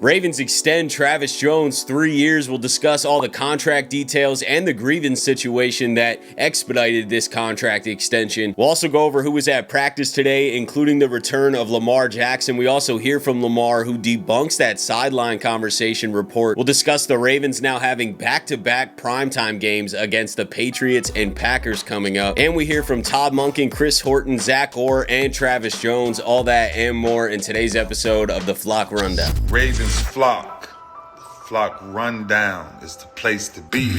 Ravens extend Travis Jones 3 years. We'll discuss all the contract details and the grievance situation that expedited this contract extension. We'll also go over who was at practice today, including the return of Lamar Jackson. We also hear from Lamar, who debunks that sideline conversation report. We'll discuss the Ravens now having back-to-back primetime games against the Patriots and Packers coming up. And we hear from Todd Monken, Chris Horton, Zach Orr, and Travis Jones. All that and more in today's episode of the Flock Rundown. Ravens Flock. The Flock Rundown is the place to be.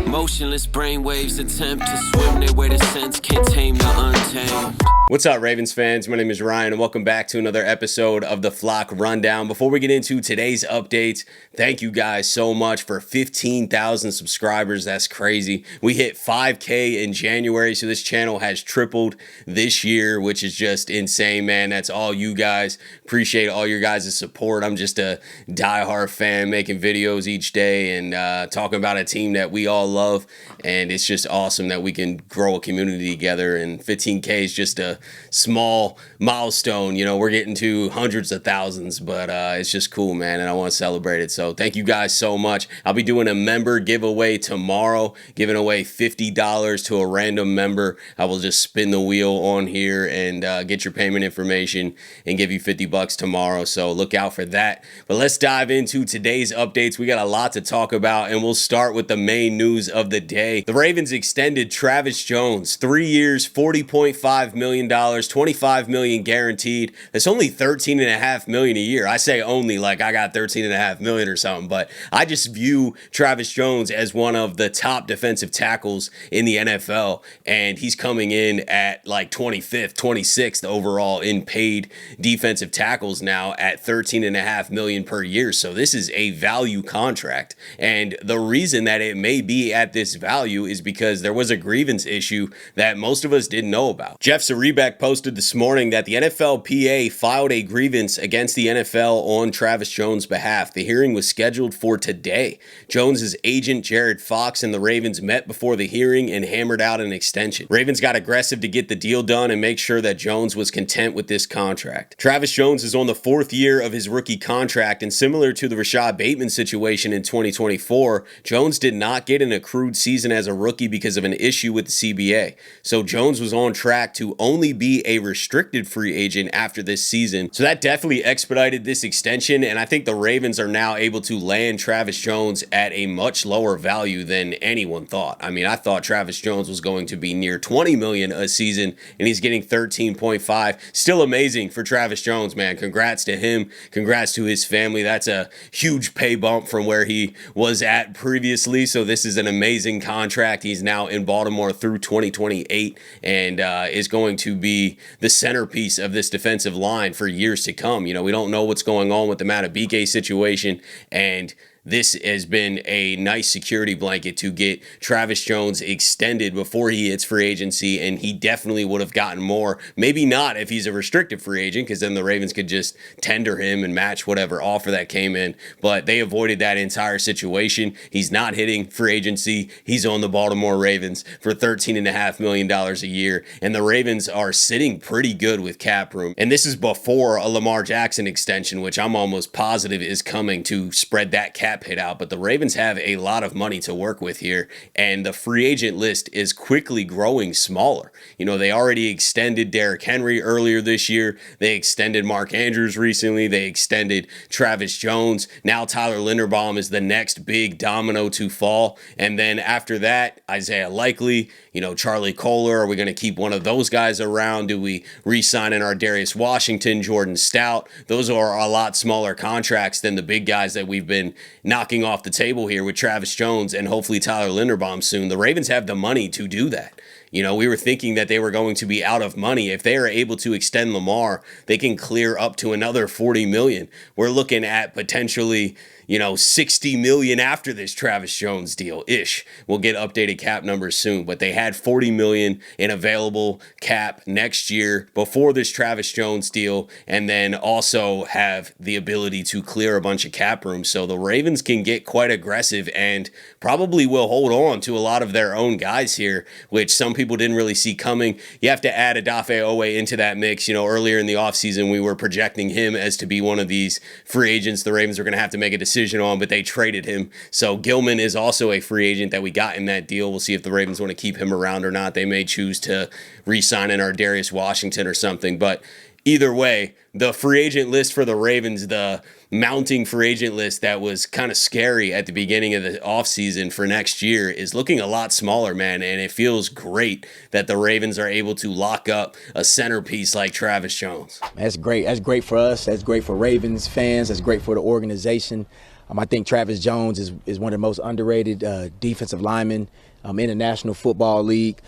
Motionless brainwaves attempt to swim their way to sense, can't tame the untamed. What's up, Ravens fans? My name is Ryan, and welcome back to another episode of the Flock Rundown. Before we get into today's updates, thank you guys so much for 15,000 subscribers. That's crazy. We hit 5K in January, so this channel has tripled this year, which is just insane, man. That's all you guys. Appreciate all your guys' support. I'm just a diehard fan making videos each day and talking about a team that we all love, and it's just awesome that we can grow a community together, and 15K is just a small milestone. You know, we're getting to hundreds of thousands, but it's just cool, man, and I want to celebrate it. So thank you guys so much. I'll be doing a member giveaway tomorrow, giving away $50 to a random member. I will just spin the wheel on here and get your payment information and give you $50 tomorrow, so look out for that. But let's dive into today's updates. We got a lot to talk about, and we'll start with the main news of the day. The Ravens extended Travis Jones 3 years, $40.5 million, $25 million guaranteed. That's only $13.5 million a year. I say only like I got $13.5 million or something, but I just view Travis Jones as one of the top defensive tackles in the NFL, and he's coming in at like 25th, 26th overall in paid defensive tackles now at $13.5 million per year. So this is a value contract, and the reason that it may be at this value is because there was a grievance issue that most of us didn't know about. Jeff Zrebiec posted this morning that the NFLPA filed a grievance against the NFL on Travis Jones' behalf. The hearing was scheduled for today. Jones's agent, Jared Fox, and the Ravens met before the hearing and hammered out an extension. Ravens got aggressive to get the deal done and make sure that Jones was content with this contract. Travis Jones is on the 4th year of his rookie contract, and similar to the Rashad Bateman situation in 2024, Jones did not get an accrued season as a rookie because of an issue with the CBA. So Jones was on track to only be a restricted free agent after this season. So that definitely expedited this extension, and I think the Ravens are now able to land Travis Jones at a much lower value than anyone thought. I mean, I thought Travis Jones was going to be near $20 million a season, and he's getting 13.5. Still amazing for Travis Jones, man. Congrats to him. Congrats to his family. That's a huge pay bump from where he was at previously. So this is an amazing contract. He's now in Baltimore through 2028 and is going to be the centerpiece of this defensive line for years to come. You know, we don't know what's going on with the Matabike situation, and this has been a nice security blanket to get Travis Jones extended before he hits free agency, and he definitely would have gotten more. Maybe not if he's a restricted free agent, because then the Ravens could just tender him and match whatever offer that came in, but they avoided that entire situation. He's not hitting free agency. He's on the Baltimore Ravens for $13.5 million a year, and the Ravens are sitting pretty good with cap room, and this is before a Lamar Jackson extension, which I'm almost positive is coming to spread that cap hit out. But the Ravens have a lot of money to work with here, and the free agent list is quickly growing smaller. You know, they already extended Derrick Henry earlier this year. They extended Mark Andrews recently. They extended Travis Jones. Now Tyler Linderbaum is the next big domino to fall, and then after that, Isaiah Likely, you know, Charlie Kohler. Are we going to keep one of those guys around? Do we re-sign in our Darius Washington, Jordan Stout? Those are a lot smaller contracts than the big guys that we've been knocking off the table here with Travis Jones and hopefully Tyler Linderbaum soon. The Ravens have the money to do that. You know, we were thinking that they were going to be out of money. If they are able to extend Lamar, they can clear up to another $40 million. We're looking at potentially, you know, $60 million after this Travis Jones deal-ish. We'll get updated cap numbers soon, but they had $40 million in available cap next year before this Travis Jones deal, and then also have the ability to clear a bunch of cap room. So the Ravens can get quite aggressive and probably will hold on to a lot of their own guys here, which some people didn't really see coming. You have to add Odafe Owe into that mix. You know, earlier in the offseason, we were projecting him as to be one of these free agents the Ravens were going to have to make a decision on, but they traded him. So Gilman is also a free agent that we got in that deal. We'll see if the Ravens want to keep him around or not. They may choose to re-sign in our Darius Washington or something, but either way, the free agent list for the Ravens, the mounting free agent list that was kind of scary at the beginning of the offseason for next year, is looking a lot smaller, man, and it feels great that the Ravens are able to lock up a centerpiece like Travis Jones. That's great. That's great for us. That's great for Ravens fans. That's great for the organization. I think Travis Jones is one of the most underrated defensive linemen in the National Football League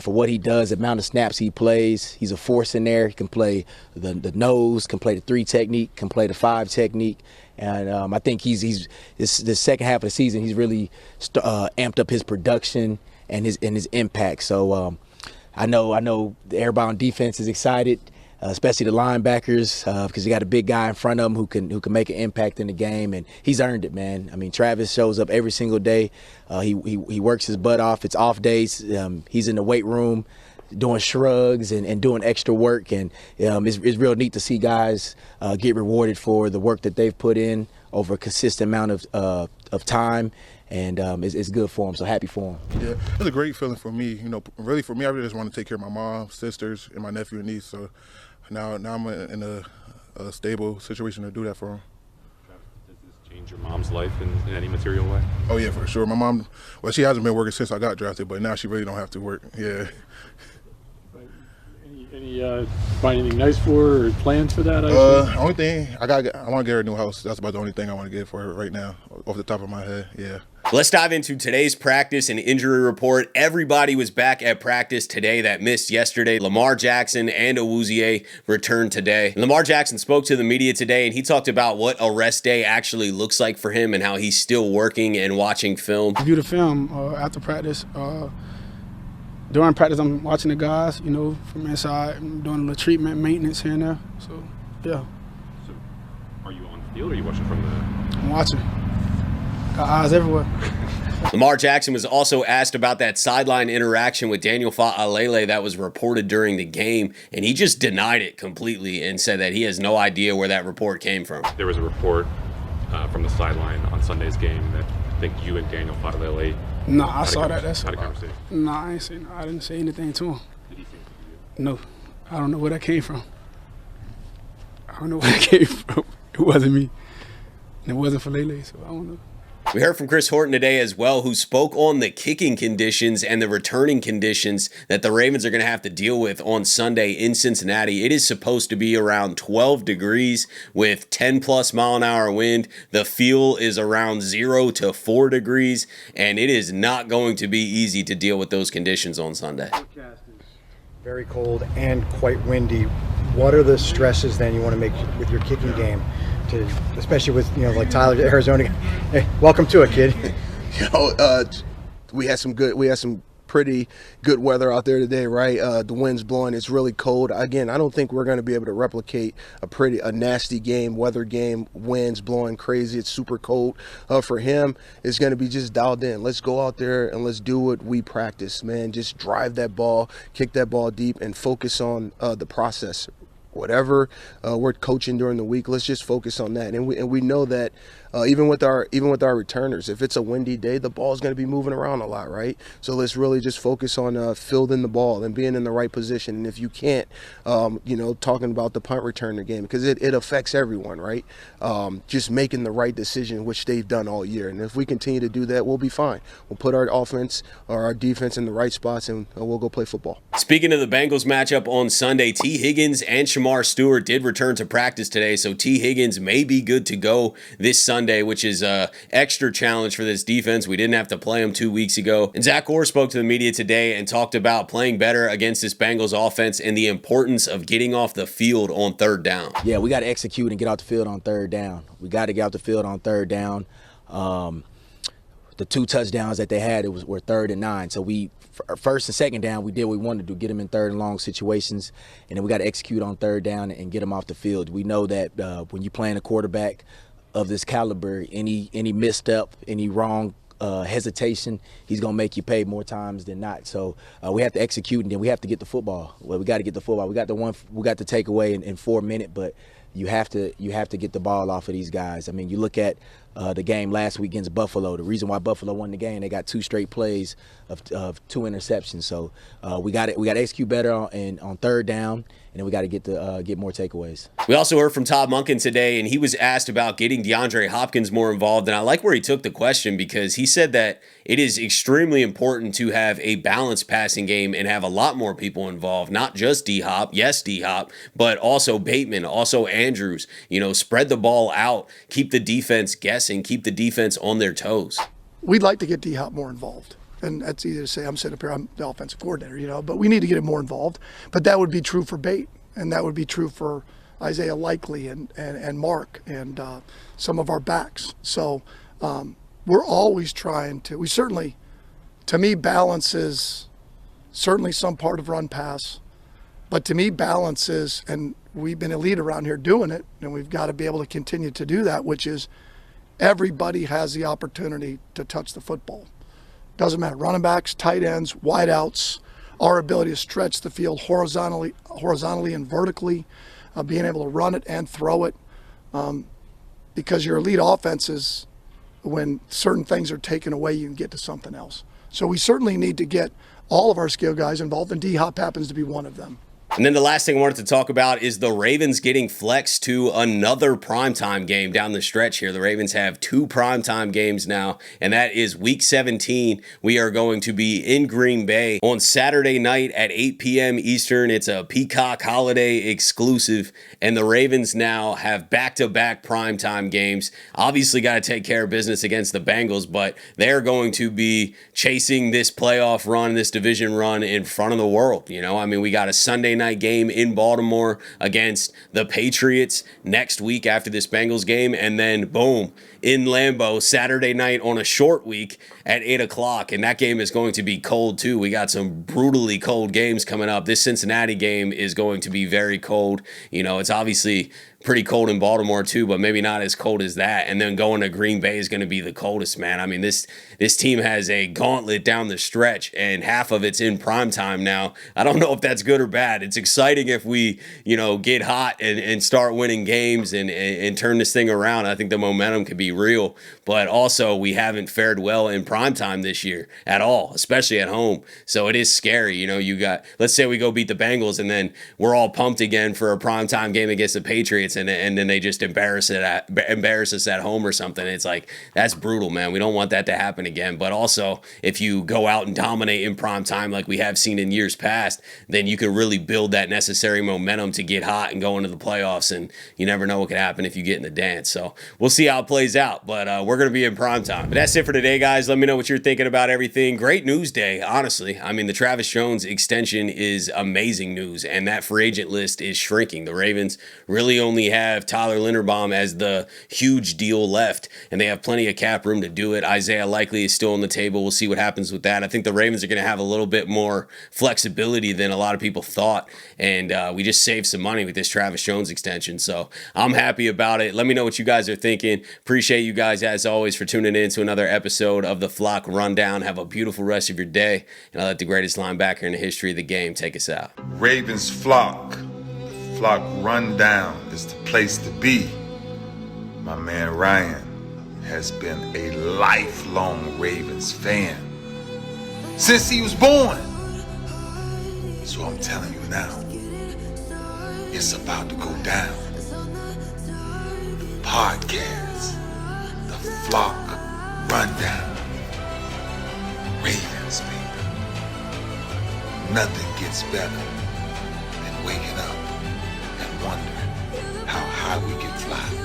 for what he does, the amount of snaps he plays. He's a force in there. He can play the nose, can play the 3 technique, can play the 5 technique. And I think he's the second half of the season, he's really amped up his production and his impact. So I know everybody on defense is excited. Especially the linebackers, because you got a big guy in front of him who can make an impact in the game, and he's earned it, man. I mean, Travis shows up every single day. He works his butt off. It's off days. He's in the weight room doing shrugs and doing extra work, and it's real neat to see guys get rewarded for the work that they've put in over a consistent amount of time. And it's good for him, so happy for him. Yeah, it's a great feeling for me. You know, really for me, I really just want to take care of my mom, sisters, and my nephew and niece. So now I'm in a stable situation to do that for him. Does this change your mom's life in any material way? Oh yeah, for sure. My mom, well, she hasn't been working since I got drafted, but now she really don't have to work. Yeah. Any find anything nice for her or plans for that? Only thing I want to get her a new house. That's about the only thing I want to get for her right now, off the top of my head. Yeah. Let's dive into today's practice and injury report. Everybody was back at practice today that missed yesterday. Lamar Jackson and Awuzie returned today. Lamar Jackson spoke to the media today, and he talked about what a rest day actually looks like for him and how he's still working and watching film. View the film after practice. During practice, I'm watching the guys, you know, from inside. I'm doing a little treatment, maintenance here and there. So, yeah. So, are you on the field or are you watching from the... I'm watching. Got eyes everywhere. Lamar Jackson was also asked about that sideline interaction with Daniel Faalele that was reported during the game, and he just denied it completely and said that he has no idea where that report came from. There was a report from the sideline on Sunday's game that I think you and Daniel Faalele... No, I saw that. That's had a conversation. No, I ain't seen. I didn't say anything to him. Did he say something to you? No, I don't know where that came from. I don't know where that came from. It wasn't me. And it wasn't Faalele, so I don't know. We heard from Chris Horton today as well, who spoke on the kicking conditions and the returning conditions that the Ravens are going to have to deal with on Sunday in Cincinnati. It is supposed to be around 12 degrees with 10+ mile an hour wind. The feel is around 0 to 4 degrees, and it is not going to be easy to deal with those conditions on Sunday. Very cold and quite windy. What are the stresses then you want to make with your kicking game? Especially with, you know, like Tyler, Arizona. Hey, welcome to it, kid. We had some pretty good weather out there today, right? The wind's blowing. It's really cold. Again, I don't think we're going to be able to replicate a nasty game, weather game, winds blowing crazy. It's super cold. For him, it's going to be just dialed in. Let's go out there and let's do what we practice, man. Just drive that ball, kick that ball deep, and focus on the process. Whatever we're coaching during the week, let's just focus on that. And we know that even with our returners, if it's a windy day, the ball is going to be moving around a lot, right? So let's really just focus on fielding the ball and being in the right position. And if you can't, talking about the punt returner game, because it affects everyone, right? Just making the right decision, which they've done all year. And if we continue to do that, we'll be fine. We'll put our offense or our defense in the right spots, and we'll go play football. Speaking of the Bengals matchup on Sunday, T. Higgins and Shamar Stewart did return to practice today, so T. Higgins may be good to go this Sunday, which is an extra challenge for this defense. We didn't have to play him 2 weeks ago. And Zach Orr spoke to the media today and talked about playing better against this Bengals offense and the importance of getting off the field on third down. Yeah, we got to execute and get off the field on third down. We got to get off the field on third down. The 2 touchdowns that they had were 3rd and 9. So first and second down, we did what we wanted to do, get them in 3rd and long situations, and then we got to execute on 3rd down and get them off the field. We know that when you're playing a quarterback of this caliber, any misstep, any wrong hesitation, he's going to make you pay more times than not. So we have to execute, and then we have to get the football. Well, we got to get the football. We got the takeaway in 4 minutes, but you have to get the ball off of these guys. I mean, you look at the game last week against Buffalo. The reason why Buffalo won the game, they got 2 straight plays of 2 interceptions. So we got to execute better on third down, and then we got to get more takeaways. We also heard from Todd Monken today, and he was asked about getting DeAndre Hopkins more involved. And I like where he took the question, because he said that it is extremely important to have a balanced passing game and have a lot more people involved, not just D-Hop, yes, D-Hop, but also Bateman, also Andrews. Spread the ball out, keep the defense guessing, keep the defense on their toes. We'd like to get D-Hop more involved. And that's easy to say. I'm sitting up here, I'm the offensive coordinator, but we need to get him more involved. But that would be true for Bate, and that would be true for Isaiah Likely and Mark and some of our backs. So we're always trying to, to me, balance is certainly some part of run pass. But to me, balance is, and we've been elite around here doing it, and we've got to be able to continue to do that, which is everybody has the opportunity to touch the football. Doesn't matter, running backs, tight ends, wideouts, our ability to stretch the field horizontally and vertically, being able to run it and throw it, because your elite offenses, when certain things are taken away, you can get to something else. So we certainly need to get all of our skill guys involved, and D-Hop happens to be one of them. And then the last thing I wanted to talk about is the Ravens getting flexed to another primetime game down the stretch here. The Ravens have 2 primetime games now, and that is Week 17. We are going to be in Green Bay on Saturday night at 8 p.m. Eastern. It's a Peacock holiday exclusive, and the Ravens now have back-to-back primetime games. Obviously got to take care of business against the Bengals, but they're going to be chasing this playoff run, this division run in front of the world. We got a Sunday night game in Baltimore against the Patriots next week after this Bengals game, and then boom, in Lambeau Saturday night on a short week at 8 o'clock, and that game is going to be cold too. We got some brutally cold games coming up. This Cincinnati game is going to be very cold. It's obviously pretty cold in Baltimore too, but maybe not as cold as that. And then going to Green Bay is going to be the coldest, man. This team has a gauntlet down the stretch, and half of it's in prime time now. I don't know if that's good or bad. It's exciting if we, get hot and start winning games and turn this thing around. I think the momentum could be real, but also we haven't fared well in prime time this year at all, especially at home. So it is scary. Let's say we go beat the Bengals, and then we're all pumped again for a prime time game against the Patriots, and then they just embarrass us at home or something. It's like, that's brutal, man. We don't want that to happen again. But also, if you go out and dominate in prime time like we have seen in years past, then you can really build that necessary momentum to get hot and go into the playoffs, and you never know what could happen if you get in the dance. So we'll see how it plays out, but we're going to be in prime time. But that's it for today, guys. Let me know what you're thinking about everything. Great news day, honestly. The Travis Jones extension is amazing news, and that free agent list is shrinking. The Ravens really only have Tyler Linderbaum as the huge deal left, and they have plenty of cap room to do it. Isaiah Likely is still on the table. We'll see what happens with that. I think the Ravens are going to have a little bit more flexibility than a lot of people thought, and we just saved some money with this Travis Jones extension, so I'm happy about it. Let me know what you guys are thinking. Appreciate you guys, as always, for tuning in to another episode of the Flock Rundown. Have a beautiful rest of your day, and I'll let the greatest linebacker in the history of the game take us out. Ravens Flock. The Flock Rundown is the place to be. My man Ryan has been a lifelong Ravens fan since he was born. So I'm telling you now, it's about to go down. The podcast, the Flock Rundown. Ravens, baby. Nothing gets better than waking up and wondering how high we can fly.